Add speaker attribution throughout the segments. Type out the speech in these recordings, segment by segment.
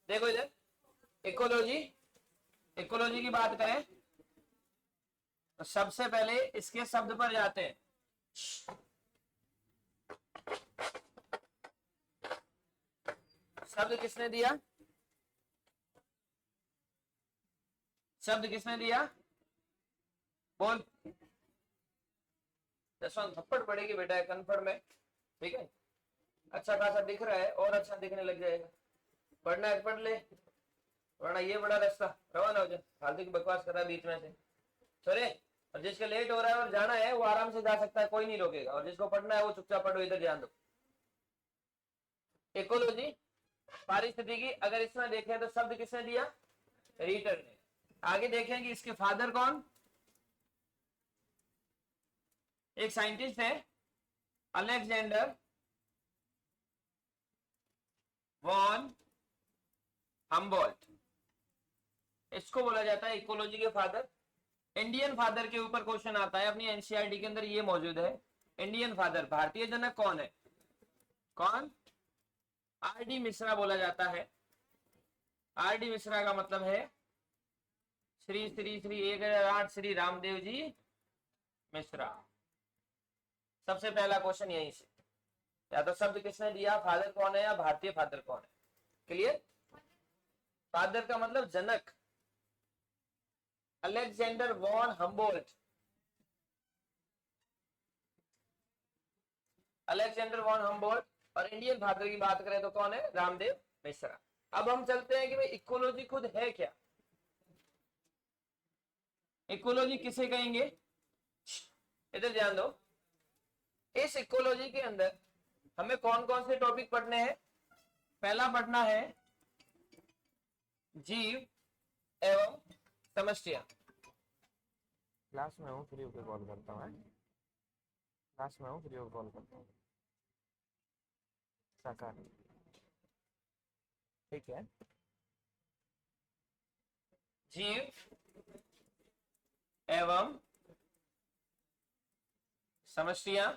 Speaker 1: देखो इधर, ecology, ecology की बात करें तो सबसे पहले इसके शब्द पर जाते हैं। शब्द किसने दिया? शब्द किसने दिया? बोल। जसवंत, थप्पड़ पड़ेगी बेटा कन्फर्म है, ठीक है। अच्छा खासा दिख रहा है और अच्छा दिखने लग जाएगा। पढ़ना है पढ़ ले, वरना ये बड़ा रास्ता रवाना हो जाए। फालतू की बकवास कर रहा है बीच में से, चले। और जिसके लेट हो रहा है और जाना है वो आराम से जा सकता है, कोई नहीं रोकेगा। और जिसको पढ़ना है वो चुपचाप पढ़ो, इधर ध्यान दो। इकोलॉजी पारिस्थितिकी, अगर इसमें देखें तो शब्द किसने दिया? रीटर ने। आगे देखेंगे इसके फादर कौन? एक साइंटिस्ट है, अलेक्जेंडर वॉन हम्बोल्ट। इसको बोला जाता है इकोलॉजी के फादर। इंडियन फादर के ऊपर क्वेश्चन आता है अपनी एनसीईआरटी के अंदर, ये मौजूद है। इंडियन फादर, भारतीय जनक कौन है? कौन? आर डी मिश्रा बोला जाता है। आर डी मिश्रा का मतलब है श्री श्री श्री 1008 श्री रामदेव जी मिश्रा। सबसे पहला क्वेश्चन यहीं से, या तो शब्द किसने दिया, फादर कौन है, या भारतीय फादर कौन है। क्लियर? फादर का मतलब जनक, Alexander von Humboldt. Alexander von Humboldt. और इंडियन फादर की बात करें तो कौन है? रामदेव मिश्रा। अब हम चलते हैं कि भाई इकोलॉजी खुद है क्या। इकोलॉजी किसे कहेंगे? इधर ध्यान दो। इस इकोलॉजी के अंदर हमें कौन कौन से टॉपिक पढ़ने हैं? पहला पढ़ना है जीव एवं समष्टियां। क्लास में हूँ, फ्री होकर कॉल करता हूँ। क्लास में हूँ, फ्री होकर कॉल करता हूँ। साकार, ठीक है। जीव एवं समष्टियां।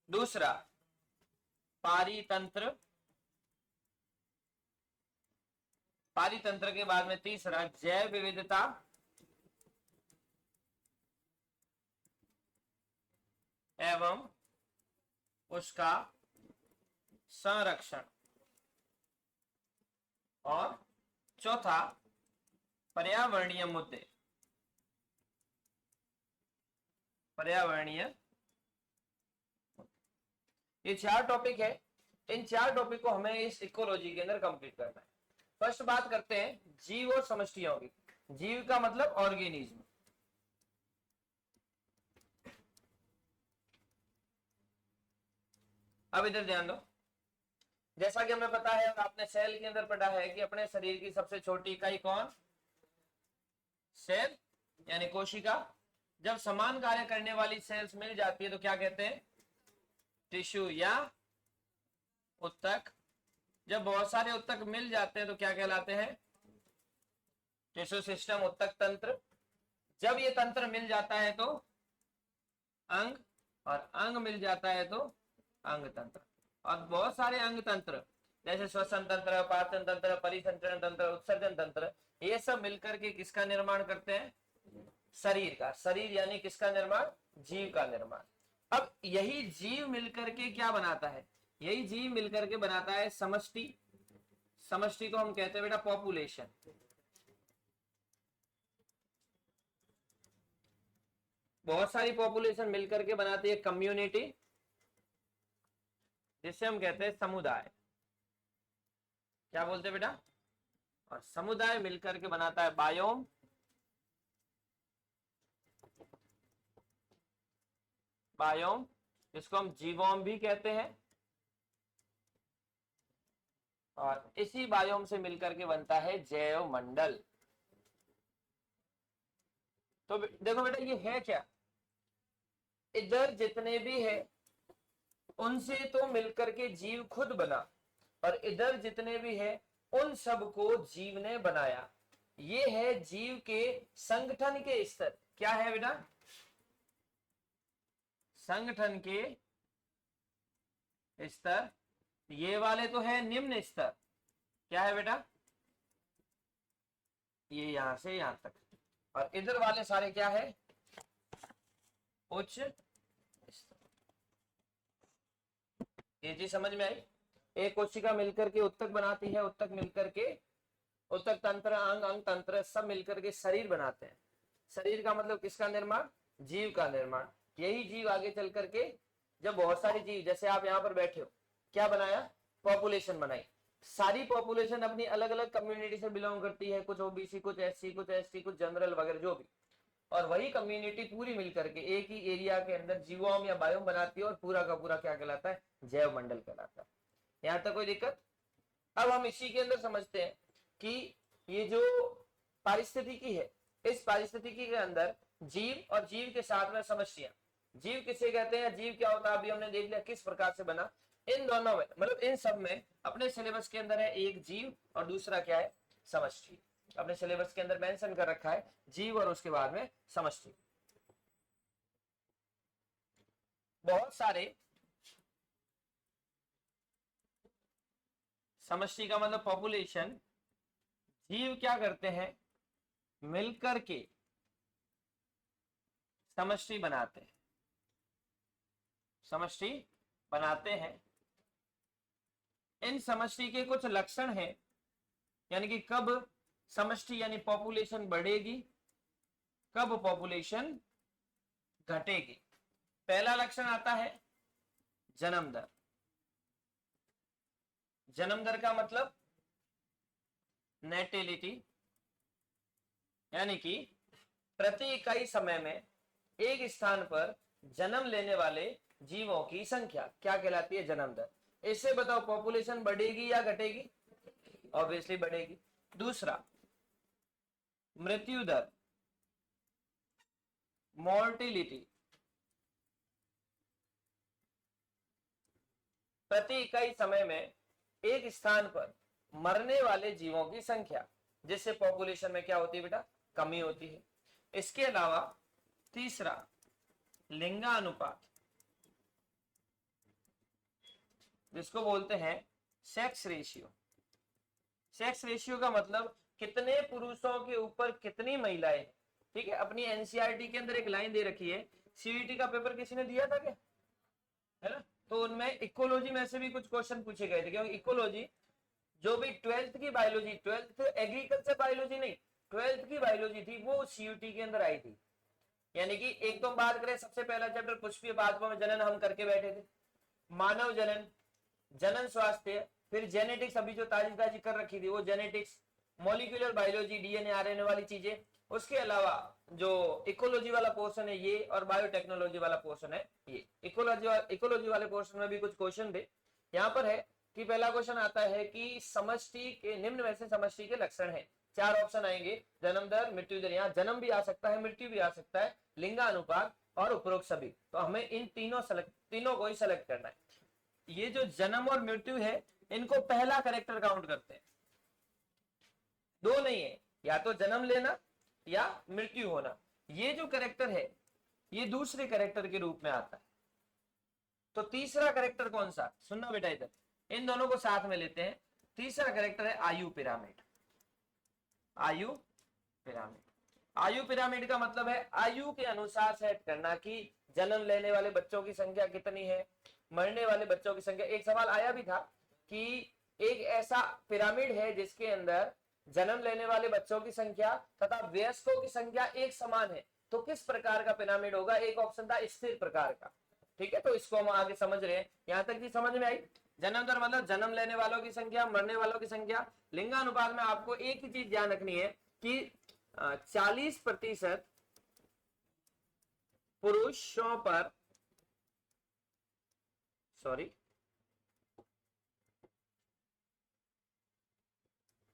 Speaker 1: दूसरा पारितंत्र। पारितंत्र के बाद में तीसरा जैव विविधता एवं उसका संरक्षण। और चौथा पर्यावरणीय मुद्दे। पर्यावरणीय, ये 4 टॉपिक है। इन 4 टॉपिक को हमें इस इकोलॉजी के अंदर कंप्लीट करना है। फर्स्ट बात करते हैं जीव और समष्टियों की। जीव का मतलब ऑर्गेनिज्म। अब इधर ध्यान दो, जैसा कि हमें पता है और आपने सेल के अंदर पढ़ा है कि अपने शरीर की सबसे छोटी इकाई कौन? सेल यानी कोशिका। जब समान कार्य करने वाली सेल्स मिल जाती है तो क्या कहते हैं? टिश्यू या उत्तक। जब बहुत सारे उत्तक मिल जाते हैं तो क्या कहलाते हैं? टिश्यू सिस्टम, उत्तक तंत्र। जब ये तंत्र मिल जाता है तो अंग, और अंग मिल जाता है तो अंग तंत्र। और बहुत सारे अंग तंत्र जैसे श्वसन तंत्र, पाचन तंत्र, परिसंचरण तंत्र, उत्सर्जन तंत्र, ये सब मिलकर के किसका निर्माण करते हैं? शरीर का। शरीर यानी किसका निर्माण? जीव का निर्माण। अब यही जीव मिलकर के क्या बनाता है? यही जीव मिलकर के बनाता है समष्टि। समष्टि को हम कहते हैं बेटा पॉपुलेशन। बहुत सारी पॉपुलेशन मिलकर के बनाती है कम्युनिटी, जिसे हम कहते हैं समुदाय। क्या बोलते हैं बेटा? और समुदाय मिलकर के बनाता है बायोम। बायोम, जिसको हम जीवोम भी कहते हैं। और इसी बायोम से मिलकर के बनता है जैव मंडल। तो देखो बेटा ये है क्या? इधर जितने भी है उनसे तो मिलकर के जीव खुद बना, और इधर जितने भी है उन सबको जीव ने बनाया। ये है जीव के संगठन के स्तर। क्या है बेटा? संगठन के स्तर। ये वाले तो है निम्न स्तर, क्या है बेटा, ये यहां से यहां तक, और इधर वाले सारे क्या है, उच्च स्तर। ये चीज समझ में आई। एक कोशिका मिलकर के उत्तक बनाती है, उत्तक मिलकर के उत्तक तंत्र, अंग, अंग तंत्र सब मिलकर के शरीर बनाते हैं। शरीर का मतलब किसका निर्माण, जीव का निर्माण। यही जीव आगे चल करके, जब बहुत सारे जीव, जैसे आप यहाँ पर बैठे हो, क्या बनाया, पॉपुलेशन बनाई। सारी पॉपुलेशन अपनी अलग अलग कम्युनिटी से बिलोंग करती है, कुछ ओबीसी, कुछ एससी, कुछ एसटी, कुछ जनरल वगैरह जो भी, और वही कम्युनिटी पूरी मिलकर के एक ही एरिया के अंदर जीवोम या बायोम बनाती है, और पूरा का पूरा क्या कहलाता है, जैव मंडल कहलाता है। यहां तक कोई दिक्कत। अब हम इसी के अंदर समझते हैं कि ये जो पारिस्थितिकी है, इस पारिस्थितिकी के अंदर जीव और जीव के साथ में समष्टियां, जीव किसे कहते हैं, जीव क्या होता है अभी हमने देख लिया किस प्रकार से बना। इन दोनों में, मतलब इन सब में अपने सिलेबस के अंदर है एक जीव और दूसरा क्या है, समष्टि। अपने सिलेबस के अंदर मेंशन कर रखा है जीव और उसके बाद में समष्टि। बहुत सारे, समष्टि का मतलब पॉपुलेशन, जीव क्या करते हैं, मिलकर के समष्टि बनाते हैं, समष्टि बनाते हैं। इन समष्टि के कुछ लक्षण हैं, यानी कि कब समष्टि यानी पॉपुलेशन बढ़ेगी, कब पॉपुलेशन घटेगी। पहला लक्षण आता है जन्म दर। जन्म दर का मतलब नेटिलिटी, यानी कि प्रति इकाई समय में एक स्थान पर जन्म लेने वाले जीवों की संख्या क्या कहलाती है, जन्म दर। इससे बताओ पॉपुलेशन बढ़ेगी या घटेगी, ऑब्वियसली बढ़ेगी। दूसरा मृत्यु दर, मॉर्टिलिटी, प्रति इकाई समय में एक स्थान पर मरने वाले जीवों की संख्या, जिससे पॉपुलेशन में क्या होती है बेटा, कमी होती है। इसके अलावा तीसरा लिंगानुपात, जिसको बोलते हैं सेक्स रेशियो। सेक्स रेशियो का मतलब कितने पुरुषों के ऊपर कितनी महिलाएं। ठीक है, अपनी एनसीईआरटी के अंदर एक लाइन दे रखी है, सीईटी का पेपर किसी ने दिया था क्या, है ना, तो उनमें इकोलॉजी में से भी कुछ क्वेश्चन पूछे गए थे, क्योंकि इकोलॉजी जो भी 12th की बायोलॉजी, 12th एग्रीकल्चर बायोलॉजी नहीं, 12th की बायोलॉजी थी, वो सीयूटी के अंदर आई थी। यानी कि एक तो बात करें, सबसे पहला चैप्टर पुष्पीय पादपों में जनन हम करके बैठे थे, मानव जनन, जनन स्वास्थ्य, फिर जेनेटिक्स अभी जो ताजी ताजी कर रखी थी वो genetics, molecular biology, DNA RNA वाली चीजें। उसके अलावा जो इकोलॉजी वाला पोर्शन है ये, और बायोटेक्नोलॉजी वाला पोर्शन है ये। इकोलॉजी वाले पोर्शन में भी कुछ क्वेश्चन थे। यहाँ पर है कि पहला क्वेश्चन आता है कि समष्टि के, निम्न में से समष्टि के लक्षण है। चार ऑप्शन आएंगे, जन्म दर, मृत्यु दर, यहाँ जन्म भी आ सकता है, मृत्यु भी आ सकता है, लिंगानुपात और उपरोक्त सभी। तो हमें इन तीनों को ही सेलेक्ट करना है। ये जो जन्म और मृत्यु है, इनको पहला कैरेक्टर काउंट करते हैं, दो नहीं है, या तो जन्म लेना या मृत्यु होना। ये जो कैरेक्टर है ये दूसरे कैरेक्टर के रूप में आता है। तो तीसरा कैरेक्टर कौन सा, सुनना बेटा इधर, इन दोनों को साथ में लेते हैं। तीसरा कैरेक्टर है आयु पिरामिड। आयु पिरामिड, आयु पिरामिड का मतलब है आयु के अनुसार सेट करना कि जन्म लेने वाले बच्चों की संख्या कितनी है, मरने वाले बच्चों की संख्या। एक सवाल आया भी था कि एक ऐसा पिरामिड है जिसके अंदर जन्म लेने वाले बच्चों की संख्या तथा वयस्कों की संख्या एक समान है, तो किस प्रकार का पिरामिड होगा। एक ऑप्शन था स्थिर प्रकार का। ठीक है, तो इसको हम आगे समझ रहे हैं। यहां तक चीज समझ में आई। जन्म दर मतलब जन्म लेने वालों की संख्या, मरने वालों की संख्या। लिंगानुपात में आपको एक ही चीज ध्यान रखनी है कि 40% पुरुषों पर, सॉरी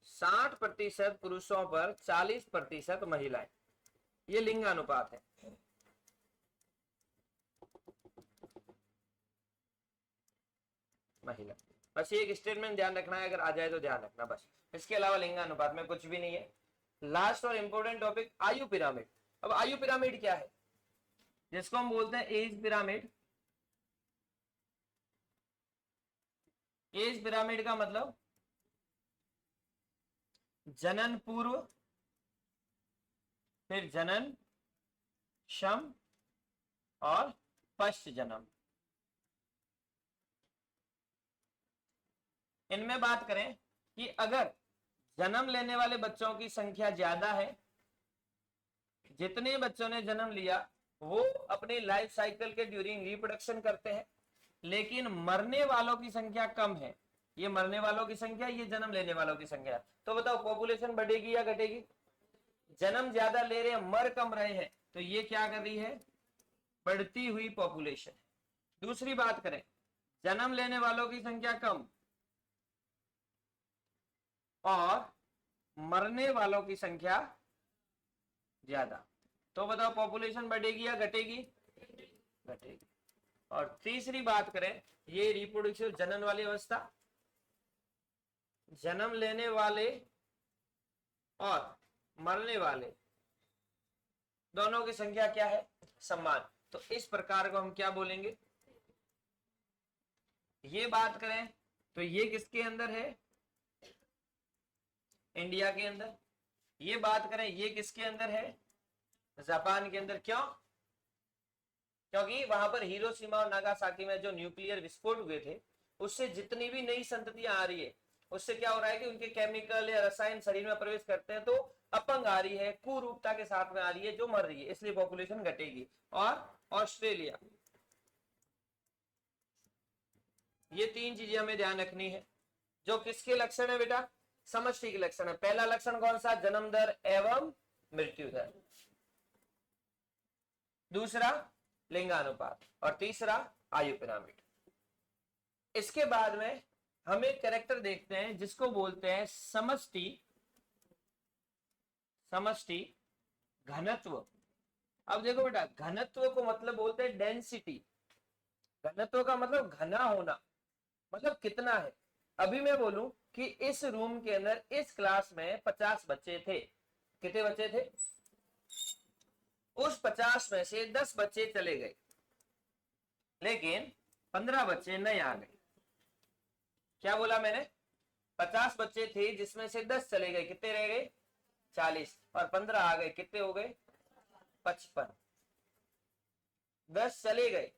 Speaker 1: 60% पुरुषों पर 40% महिलाएं, ये लिंगानुपात है। महिला, बस ये एक स्टेटमेंट ध्यान रखना है, अगर आ जाए तो ध्यान रखना बस। इसके अलावा लिंगानुपात में कुछ भी नहीं है। लास्ट और इंपॉर्टेंट टॉपिक आयु पिरामिड। अब आयु पिरामिड क्या है, जिसको हम बोलते हैं एज पिरामिड। एज पिरामिड का मतलब जनन पूर्व, फिर जनन, क्षम और पश्च जन्म। इनमें बात करें कि अगर जन्म लेने वाले बच्चों की संख्या ज्यादा है, जितने बच्चों ने जन्म लिया वो अपने लाइफ साइकिल के ड्यूरिंग रिप्रोडक्शन करते हैं, लेकिन मरने वालों की संख्या कम है, ये मरने वालों की संख्या, ये जन्म लेने वालों की संख्या, तो बताओ पॉपुलेशन बढ़ेगी या घटेगी? जन्म ज्यादा ले रहे हैं, मर कम रहे हैं, तो ये क्या कर रही है? बढ़ती हुई पॉपुलेशन। दूसरी बात करें, जन्म लेने वालों की संख्या कम और मरने वालों की संख्या ज्यादा, तो बताओ पॉपुलेशन बढ़ेगी या घटेगी? घटेगी। और तीसरी बात करें, ये रिप्रोडक्शन जनन वाली अवस्था, जन्म लेने वाले और मरने वाले दोनों की संख्या क्या है? समान। तो इस प्रकार को हम क्या बोलेंगे? ये बात करें तो ये किसके अंदर है? इंडिया के अंदर। ये बात करें ये किसके अंदर है? जापान के अंदर। क्यों? क्योंकि वहां पर हिरोशिमा और नागासाकी में जो न्यूक्लियर विस्फोट हुए थे, उससे जितनी भी नई संततियां आ रही है, उससे क्या हो रहा है कि उनके केमिकल या रसायन शरीर में प्रवेश करते हैं तो अपंग आ रही है, कुरूपता के साथ में आ रही है, जो मर रही है, इसलिए पॉपुलेशन घटेगी। और ऑस्ट्रेलिया, ये तीन चीजें हमें ध्यान रखनी है। जो किसके लक्षण है बेटा? समष्टि के लक्षण है। पहला लक्षण कौन सा? जन्म दर एवं मृत्यु दर। दूसरा लिंगानुपात और तीसरा आयु पिरामिड। इसके बाद में हम एक कैरेक्टर देखते हैं जिसको बोलते हैं समष्टि घनत्व। अब देखो बेटा, घनत्व को मतलब बोलते हैं डेंसिटी। घनत्व का मतलब घना होना, मतलब कितना है। अभी मैं बोलूं कि इस रूम के अंदर इस क्लास में 50 बच्चे थे। कितने बच्चे थे? उस 50 में से 10 बच्चे चले गए, लेकिन 15 बच्चे नए आ गए। क्या बोला मैंने? 50 बच्चे थे जिसमें से 10 चले गए, कितने रह गए? 40, और 15 आ गए, कितने हो गए? 55। 10 चले गए,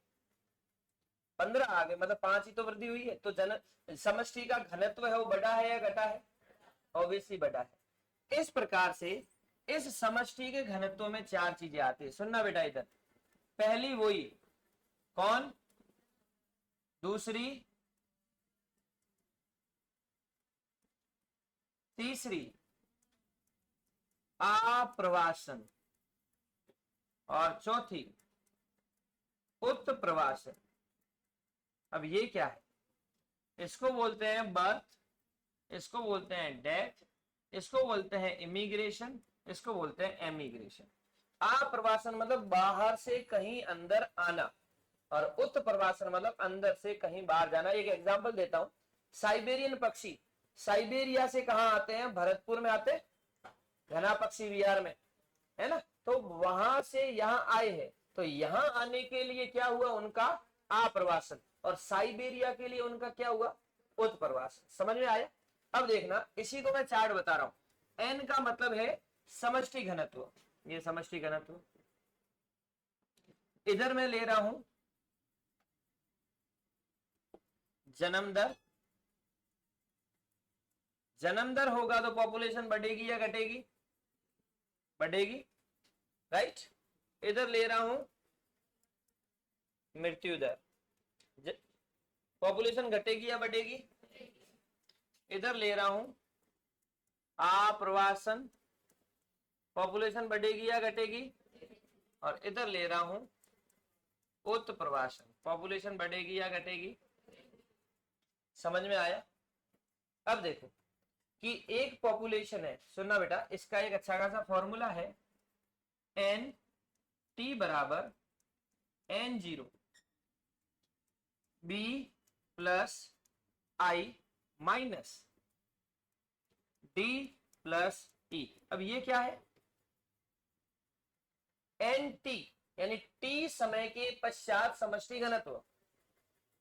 Speaker 1: 15 आ गए, मतलब 5 ही तो वृद्धि हुई है। तो समष्टि का घनत्व है वो बढ़ा है या घटा है? ऑब्वियसली बढ़ा है। इस प्रकार से इस समष्टि के घनत्व में 4 चीजें आती है। सुनना बेटा इधर, पहली वही कौन? दूसरी, तीसरी आप्रवासन, और चौथी उत्प्रवासन। अब ये क्या है? इसको बोलते हैं बर्थ, इसको बोलते हैं डेथ, इसको बोलते हैं इमिग्रेशन, इसको बोलते हैं एमिग्रेशन। आप्रवासन मतलब बाहर से कहीं अंदर आना, और उत्प्रवासन मतलब अंदर से कहीं बाहर जाना। एक एग्जांपल देता हूं, साइबेरियन पक्षी साइबेरिया से कहां आते हैं? भरतपुर में आते हैं, घना पक्षी विहार में, है ना। तो वहां से यहां आए हैं, तो यहां आने के लिए क्या हुआ? उनका आप्रवासन। और साइबेरिया के लिए उनका क्या हुआ? उत्प्रवासन। समझ में आया? अब देखना, इसी को मैं चार्ट बता रहा हूं। एन का मतलब है समष्टि घनत्व, ये समष्टि घनत्व। इधर मैं ले रहा हूं जन्म दर। जन्म दर होगा तो पॉपुलेशन बढ़ेगी या घटेगी? बढ़ेगी, राइट। इधर ले रहा हूं मृत्यु दर, पॉपुलेशन घटेगी या बढ़ेगी? इधर ले रहा हूं आप्रवासन, पॉपुलेशन बढ़ेगी या घटेगी? और इधर ले रहा हूं उत्प्रवासन, पॉपुलेशन बढ़ेगी या घटेगी? समझ में आया? अब देखो कि एक पॉपुलेशन है, सुनना बेटा, इसका एक अच्छा खासा फॉर्मूला है, एन टी बराबर N0 बी प्लस आई माइनस डी प्लस ई। अब ये क्या है? एन टी यानी टी समय के पश्चात समष्टि घनत्व,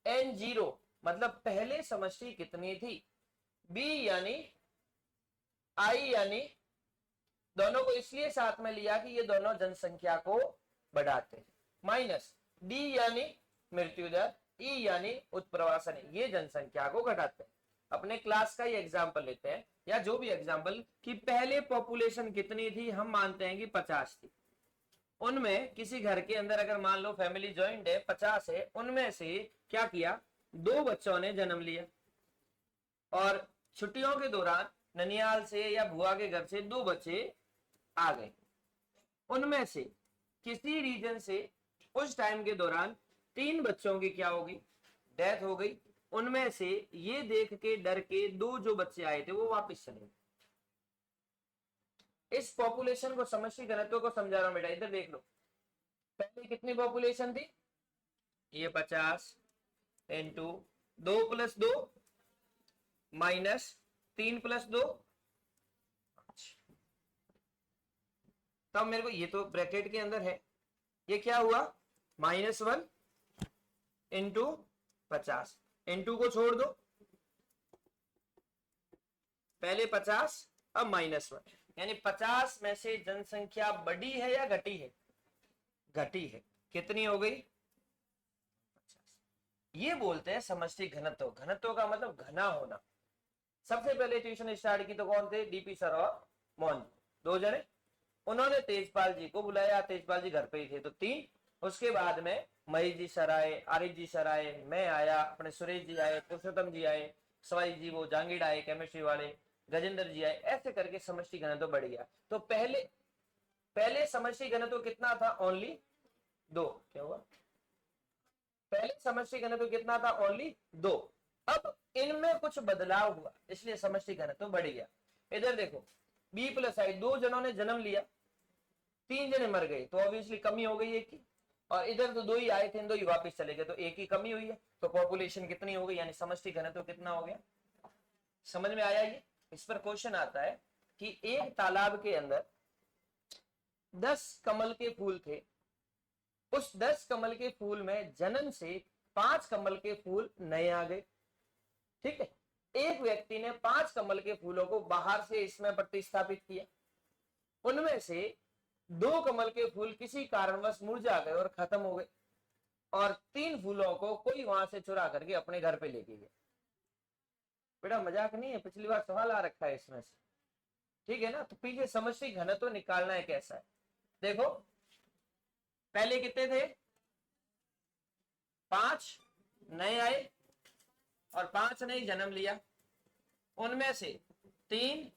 Speaker 1: N0 मतलब पहले समष्टि कितनी थी, बी यानी आई यानी दोनों को इसलिए साथ में लिया कि ये दोनों जनसंख्या को बढ़ाते हैं, माइनस डी यानी मृत्यु दर, ई यानी उत्प्रवासन, ये जनसंख्या को घटाते हैं। अपने क्लास का ही एग्जाम्पल लेते हैं या जो भी एग्जाम्पल कि पहले पॉपुलेशन कितनी थी, हम मानते हैं कि 50 थी। उनमें किसी घर के अंदर अगर मान लो फैमिली ज्वाइंट है 50 है, उनमें से क्या किया, 2 बच्चों ने जन्म लिया और छुट्टियों के दौरान ननियाल से या बुआ के घर से 2 बच्चे आ गए। उनमें से किसी रीजन से उस टाइम के दौरान 3 बच्चों की क्या होगी, डेथ हो गई। उनमें से ये देख के डर के 2 जो बच्चे आए थे वो वापस चले गए। इस पॉपुलेशन को समष्टि घनत्व को समझा रहा हूं बेटा, इधर देख लो। पहले कितनी पॉपुलेशन थी, ये 50 इंटू 2 + 2 माइनस 3 + 2, तब मेरे को ये तो ब्रैकेट के अंदर है, ये क्या हुआ -1 इंटू 50, इंटू को छोड़ दो, पहले 50 अब -1, यानी 50 में से जनसंख्या बढ़ी है या घटी है, घटी है। कितनी हो गई, 50। ये बोलते हैं समष्टि घनत्व। घनत्व का मतलब घना होना। सबसे पहले ट्यूशन स्टार्ट की तो कौन थे, डीपी सर और मोहन, 2 जने। उन्होंने तेजपाल जी को बुलाया, तेजपाल जी घर पे ही थे तो 3। उसके बाद में महेश जी सर आए, आरिफ जी सर आए, मैं आया, अपने सुरेश जी आए, पुरुषोत्तम जी आए, सवाई जी वो जांगीड़ आए केमिस्ट्री वाले, गजेंद्र जी आए, ऐसे करके समष्टि घनत्व बढ़ गया। तो पहले समष्टि घनत्व कितना था, ओनली 2। क्या हुआ, पहले समष्टि घनत्व कितना था, ओनली 2। अब इनमें कुछ बदलाव हुआ इसलिए समष्टि घनत्व बढ़ गया। इधर देखो बी + आई, 2 जनों ने जन्म लिया, 3 जने मर गए तो ऑब्वियसली कमी हो गई 1 की, और इधर तो 2 ही आए थे, 2 ही वापस चले गए तो 1 की कमी हुई है। तो पॉपुलेशन कितनी हो गई, यानी समष्टि घनत्व कितना हो गया। समझ में आया ये। इस पर क्वेश्चन आता है कि एक तालाब के अंदर 10 कमल के फूल थे, उस 10 कमल के फूल में जनन से 5 कमल के फूल नए आ गए, ठीक है। एक व्यक्ति ने 5 कमल के फूलों को बाहर से इसमें प्रतिस्थापित किया, उनमें से 2 कमल के फूल किसी कारणवश मुरझा गए और खत्म हो गए, और 3 फूलों को कोई वहां से चुरा करके अपने घर पे लेके गया। बेटा मजाक नहीं है, पिछली बार सवाल आ रखा है इसमें से, ठीक है ना। तो पीछे समष्टि घनत्व निकालना है कैसा है, देखो पहले कितने थे, 5 नए आए और 5 ने जन्म लिया, उनमें से 3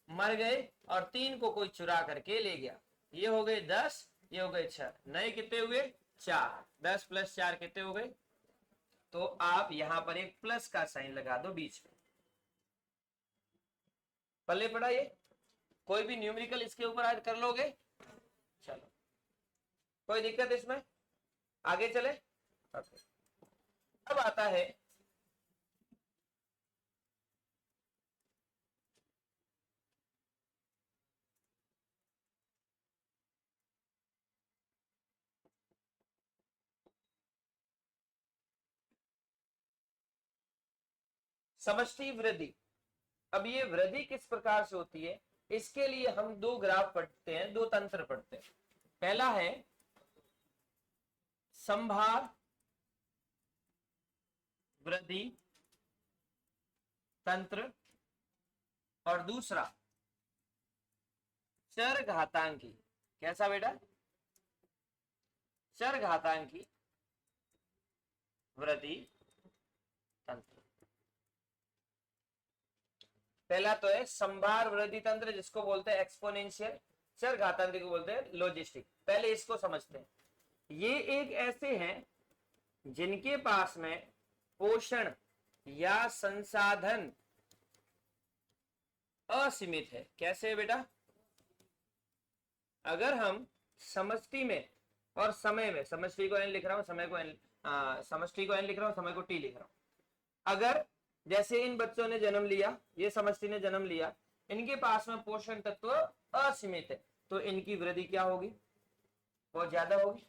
Speaker 1: मर गए और 3 को कोई चुरा करके ले गया। ये हो गए 10, ये हो गए 6, नए कितने हुए 4, 10 + 4 कितने हो गए। तो आप यहां पर एक प्लस का साइन लगा दो बीच में। पल्ले पड़ा ये, कोई भी न्यूमेरिकल इसके ऊपर ऐड कर लोगे, चलो कोई दिक्कत इसमें, आगे चले। अब आता है समष्टि वृद्धि। अब ये वृद्धि किस प्रकार से होती है, इसके लिए हम 2 ग्राफ पढ़ते हैं, 2 तंत्र पढ़ते हैं। पहला है संभार वृद्धि तंत्र और दूसरा चरघातांकी। कैसा बेटा, चरघातांकी वृद्धि तंत्र। पहला तो है संभार वृद्धि तंत्र, जिसको बोलते हैं एक्सपोनेंशियल, चरघातांकी को बोलते हैं लॉजिस्टिक। पहले इसको समझते हैं। ये एक ऐसे हैं जिनके पास में पोषण या संसाधन असीमित है। कैसे है बेटा, अगर हम समष्टि में और समय में, समष्टि को एन लिख रहा हूं, समय को एन, समष्टि को एन लिख रहा हूं, समय को टी लिख रहा हूं। अगर जैसे इन बच्चों ने जन्म लिया, ये समष्टि ने जन्म लिया, इनके पास में पोषण तत्व असीमित है, तो इनकी वृद्धि क्या होगी, बहुत ज्यादा होगी,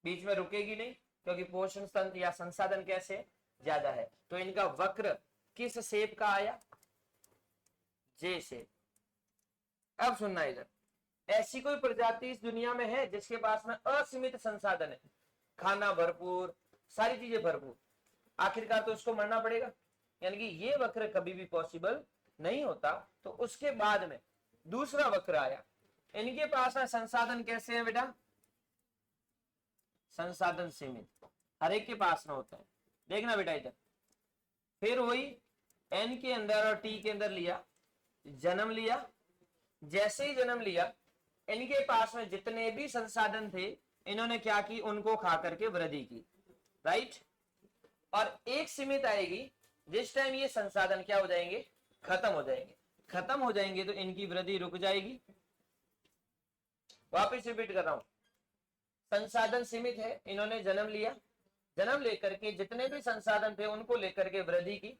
Speaker 1: बीच में रुकेगी नहीं, क्योंकि पोषण तंत्र या संसाधन कैसे ज्यादा है। तो इनका वक्र किस शेप का आया? जे शेप। अब सुनना इधर, ऐसी कोई प्रजाति इस दुनिया में है जिसके पास में असीमित संसाधन है, खाना भरपूर, सारी चीजें भरपूर, आखिरकार तो उसको मरना पड़ेगा, यानी कि ये वक्र कभी भी पॉसिबल नहीं होता। तो उसके बाद में दूसरा वक्र आया, इनके पास में संसाधन कैसे है बेटा? संसाधन सीमित, हर एक के पास में होता है। देखना बेटा इधर, फिर वही एन के अंदर और टी के अंदर लिया, जन्म लिया, जैसे ही जन्म लिया इनके पास में जितने भी संसाधन थे इन्होंने क्या की? उनको खा करके वृद्धि की, राइट। और एक सीमित आएगी जिस टाइम ये संसाधन क्या हो जाएंगे? खत्म हो जाएंगे। खत्म हो जाएंगे तो इनकी वृद्धि रुक जाएगी। वापस रिपीट कर रहा हूं, संसाधन सीमित है, इन्होंने जन्म लिया, जन्म लेकर के जितने भी संसाधन थे उनको लेकर के वृद्धि की।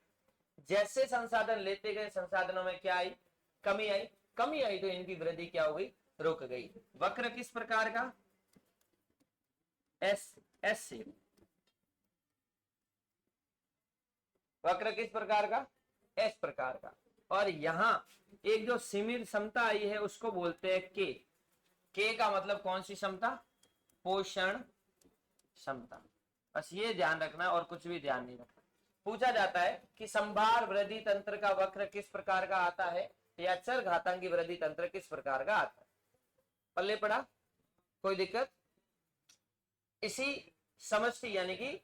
Speaker 1: जैसे संसाधन लेते गए संसाधनों में क्या आई? कमी आई। कमी आई तो इनकी वृद्धि क्या हो गई? रुक गई। वक्र किस प्रकार का? S shape. वक्र किस प्रकार का? एस प्रकार का। और यहां एक जो सीमित समता आई है उसको बोलते हैं के। के का मतलब कौन सी समता? पोषण क्षमता। बस ये ध्यान रखना और कुछ भी ध्यान नहीं रखना। पूछा जाता है कि संभार वृद्धि तंत्र का वक्र किस प्रकार का आता है, या चर घातांकी वृद्धि तंत्र किस प्रकार का आता है? पल्ले पड़ा? कोई दिक्कत? इसी समष्टि यानी कि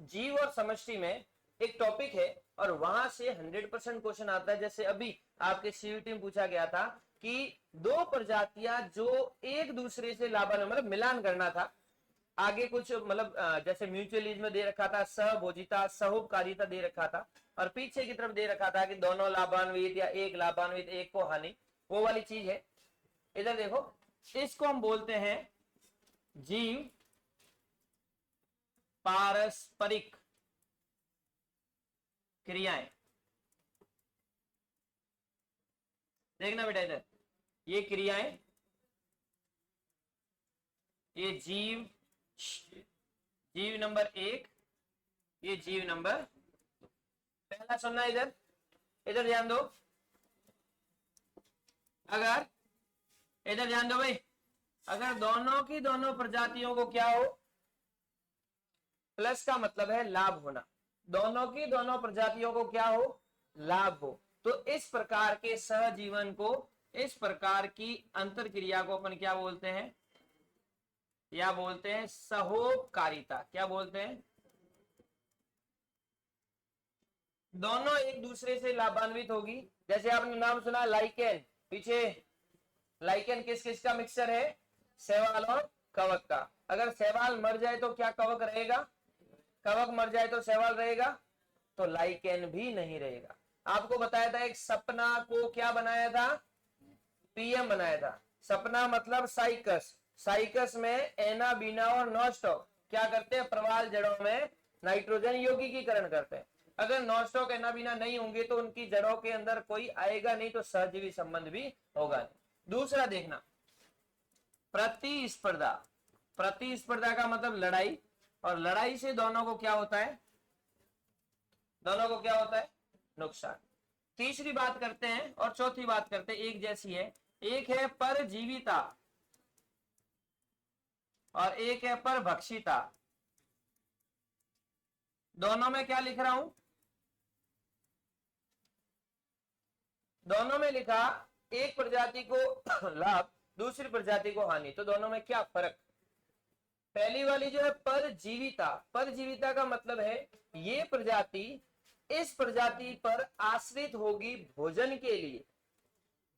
Speaker 1: जीव और समष्टि में एक टॉपिक है और वहां से 100% क्वेश्चन आता है। जैसे अभी आपके सीयूटी में पूछा गया था कि दो प्रजातियां जो एक दूसरे से लाभान्वित, मतलब मिलान करना था, आगे कुछ मतलब जैसे म्यूचुअलिज्म दे रखा था, सहभोजिता, सहोपकारिता दे रखा था, और पीछे की तरफ दे रखा था कि दोनों लाभान्वित या एक लाभान्वित एक को हानि, वो वाली चीज है। इधर देखो, इसको हम बोलते हैं जीव पारस्परिक क्रियाएं। देखना बेटा इधर, ये क्रियाएं, ये जीव नंबर 1, ये जीव नंबर 2। पहला सुनना इधर, इधर ध्यान दो। अगर इधर ध्यान दो भाई, अगर दोनों की दोनों प्रजातियों को क्या हो? प्लस का मतलब है लाभ होना। दोनों की दोनों प्रजातियों को क्या हो? लाभ हो। तो इस प्रकार के सहजीवन को, इस प्रकार की अंतर क्रिया को अपन क्या बोलते हैं? या बोलते हैं सहोपकारिता। क्या बोलते हैं? दोनों एक दूसरे से लाभान्वित होगी। जैसे आपने नाम सुना लाइकेन, पीछे लाइकेन किस किस का मिक्सचर है? शैवाल और कवक का। अगर शैवाल मर जाए तो क्या कवक रहेगा? कवक मर जाए तो शैवाल रहेगा? तो लाइकेन भी नहीं रहेगा। आपको बताया था एक सपना को क्या बनाया था? पीएम बनाया था। सपना मतलब साइकस। साइकस में एना, बीना और नॉस्टॉक क्या करते हैं? प्रवाल जड़ों में नाइट्रोजन यौगिकीकरण करते हैं। अगर नॉस्टॉक, एना, बीना नहीं होंगे तो उनकी जड़ों के अंदर कोई आएगा नहीं, तो सहजीवी संबंध भी होगा नहीं। दूसरा देखना, प्रतिस्पर्धा। प्रतिस्पर्धा का मतलब लड़ाई, और लड़ाई से दोनों को क्या होता है? दोनों को क्या होता है? नुकसान। तीसरी बात करते हैं और चौथी बात करते हैं, एक जैसी है। एक है परजीविता और एक है परभक्षिता। दोनों में क्या लिख रहा हूं? दोनों में लिखा एक प्रजाति को लाभ, दूसरी प्रजाति को हानि। तो दोनों में क्या फर्क? पहली वाली जो है परजीविता। परजीविता का मतलब है ये प्रजाति इस प्रजाति पर आश्रित होगी भोजन के लिए।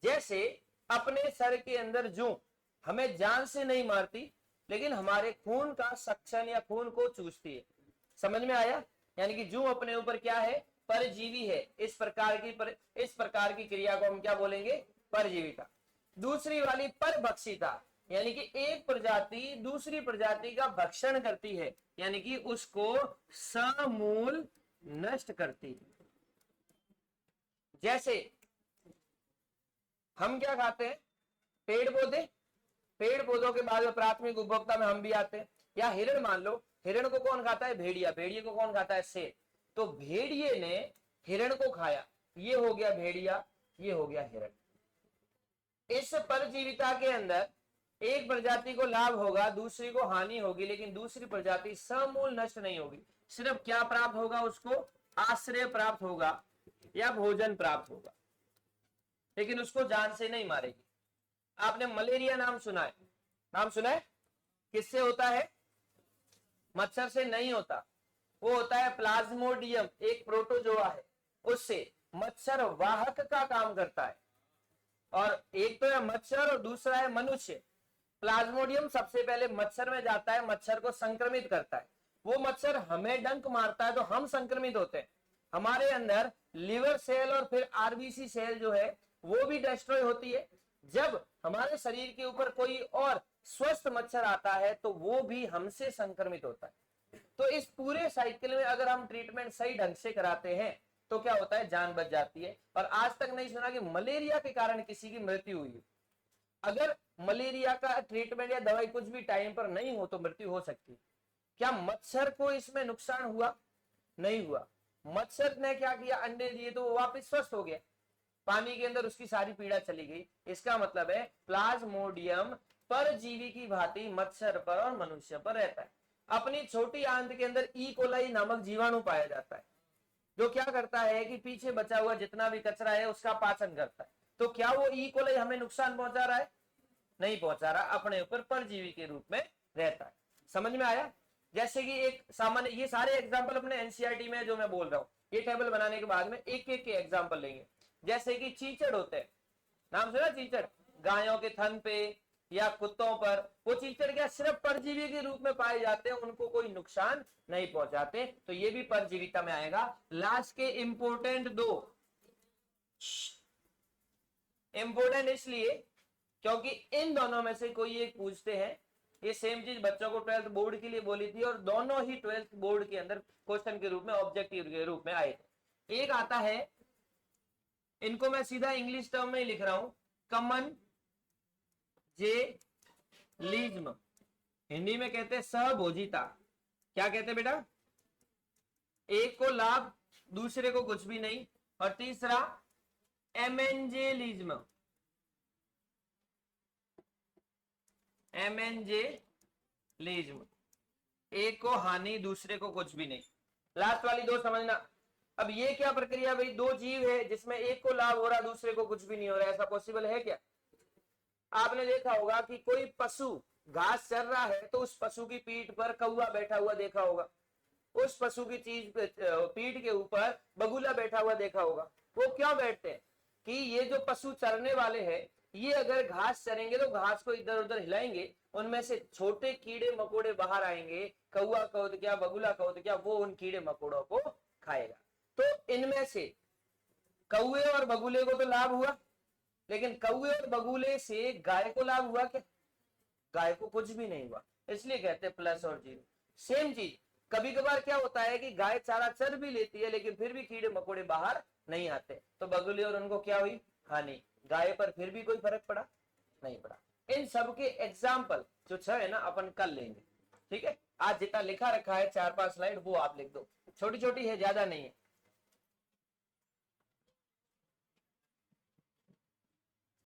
Speaker 1: जैसे अपने सर के अंदर जूं हमें जान से नहीं मारती, लेकिन हमारे खून का सक्शन या खून को चूसती है। समझ में आया? यानी कि जूं अपने ऊपर क्या है? परजीवी है। इस प्रकार की क्रिया को हम क्या बोलेंगे? परजीविता। दूसरी वाली परभक्षिता, यानी कि एक प्रजाति दूसरी प्रजाति का भक्षण करती है, यानी कि उसको समूल नष्ट करती है। जैसे हम क्या खाते हैं? पेड़ पौधे। पेड़ पौधों के बाद में प्राथमिक उपभोक्ता में हम भी आते हैं। या हिरण मान लो, हिरण को कौन खाता है? भेड़िया। भेड़िए को कौन खाता है? शेर। तो भेड़िए ने हिरण को खाया, ये हो गया भेड़िया, ये हो गया हिरण। इस परजीविता के अंदर एक प्रजाति को लाभ होगा, दूसरी को हानि होगी, लेकिन दूसरी प्रजाति समूल नष्ट नहीं होगी। सिर्फ क्या प्राप्त होगा उसको? आश्रय प्राप्त होगा या भोजन प्राप्त होगा, लेकिन उसको जान से नहीं मारेगी। आपने मलेरिया नाम सुना है? नाम सुना है? किससे होता है? मच्छर से नहीं होता, वो होता है प्लाज्मोडियम, एक प्रोटोजोआ है, उससे। मच्छर वाहक का काम करता है, और एक तो है मच्छर और दूसरा है मनुष्य। प्लाज्मोडियम सबसे पहले मच्छर में जाता है, मच्छर को संक्रमित करता है। वो मच्छर हमें डंक मारता है तो हम संक्रमित होते हैं। हमारे अंदर लिवर सेल और फिर आरबीसी सेल जो है वो भी डिस्ट्रॉय होती है। जब हमारे शरीर के ऊपर कोई और स्वस्थ मच्छर आता है तो वो भी हमसे संक्रमित होता है। तो इस पूरे साइकिल में अगर हम ट्रीटमेंट सही ढंग से कराते हैं तो क्या होता है? जान बच जाती है। और आज तक नहीं सुना कि मलेरिया के कारण किसी की मृत्यु हुई। अगर मलेरिया का ट्रीटमेंट या दवाई कुछ भी टाइम पर नहीं हो तो मृत्यु हो सकती। क्या मच्छर को इसमें नुकसान हुआ? नहीं हुआ। मच्छर ने क्या किया? अंडे दिए तो वो वापस स्वस्थ हो गया, पानी के अंदर उसकी सारी पीड़ा चली गई। इसका मतलब है प्लाज्मोडियम परजीवी की भांति मच्छर पर और मनुष्य पर रहता है। अपनी छोटी आंत के अंदर ई कोलाई नामक जीवाणु पाया जाता है, जो क्या करता है कि पीछे बचा हुआ जितना भी कचरा है उसका पाचन करता है। तो क्या वो ई कोलाई हमें नुकसान पहुंचा रहा है? नहीं पहुंचा रहा, अपने ऊपर परजीवी के रूप में रहता है। समझ में आया? जैसे कि एक सामान्य, ये सारे एग्जाम्पल अपने एनसीईआरटी में जो मैं बोल रहा हूँ, ये टेबल बनाने के बाद में एक एक के एग्जाम्पल लेंगे। जैसे कि चीचड़ होते हैं, नाम सुना चीचड़? गायों के थन पे या कुत्तों पर, वो चीचड़ क्या सिर्फ परजीवी के रूप में पाए जाते हैं, उनको कोई नुकसान नहीं पहुंचाते, तो ये भी परजीविता में आएगा। लास्ट के इंपोर्टेंट दो, इंपोर्टेंट इसलिए क्योंकि इन दोनों में से कोई एक पूछते हैं। ये सेम चीज बच्चों को 12th बोर्ड के लिए बोली थी और दोनों ही 12th बोर्ड के अंदर क्वेश्चन के रूप में, ऑब्जेक्टिव के रूप में आए थे। एक आता है, इनको मैं सीधा इंग्लिश टर्म में ही लिख रहा हूं, कमन जे लीज्म, हिंदी में कहते हैं सहभोजिता। क्या कहते हैं बेटा? एक को लाभ, दूसरे को कुछ भी नहीं। और तीसरा एमेंजेलिज्म, एमेंजेलिज्म, एक को हानि, दूसरे को कुछ भी नहीं। लास्ट वाली दो समझना। अब ये क्या प्रक्रिया भाई? दो जीव है जिसमें एक को लाभ हो रहा, दूसरे को कुछ भी नहीं हो रहा, ऐसा पॉसिबल है क्या? आपने देखा होगा कि कोई पशु घास चर रहा है तो उस पशु की पीठ पर कौवा बैठा हुआ देखा होगा, उस पशु की चीज पीठ के ऊपर बगुला बैठा हुआ देखा होगा। वो क्यों बैठते हैं? कि ये जो पशु चरने वाले हैं, ये अगर घास चरेंगे तो घास को इधर उधर हिलाएंगे, उनमें से छोटे कीड़े मकोड़े बाहर आएंगे, कौवा कहो तो क्या, बगुला कहो तो क्या, वो उन कीड़े मकोड़ों को खाएगा। तो इनमें से कौवे और बगुले को तो लाभ हुआ, लेकिन कौवे और बगुले से गाय को लाभ हुआ क्या? गाय को कुछ भी नहीं हुआ। इसलिए कहते हैं प्लस और जीरो। सेम चीज कभी कभार क्या होता है कि गाय चारा चर भी लेती है लेकिन फिर भी कीड़े मकोड़े बाहर नहीं आते, तो बगुले और उनको क्या हुई? हानि। गाय पर फिर भी कोई फर्क पड़ा? नहीं पड़ा। इन सब के एग्जाम्पल जो 6 है ना, अपन कल लेंगे। ठीक है? आज जितना लिखा रखा है 4-5 स्लाइड वो आप लिख दो, छोटी छोटी है, ज्यादा नहीं है।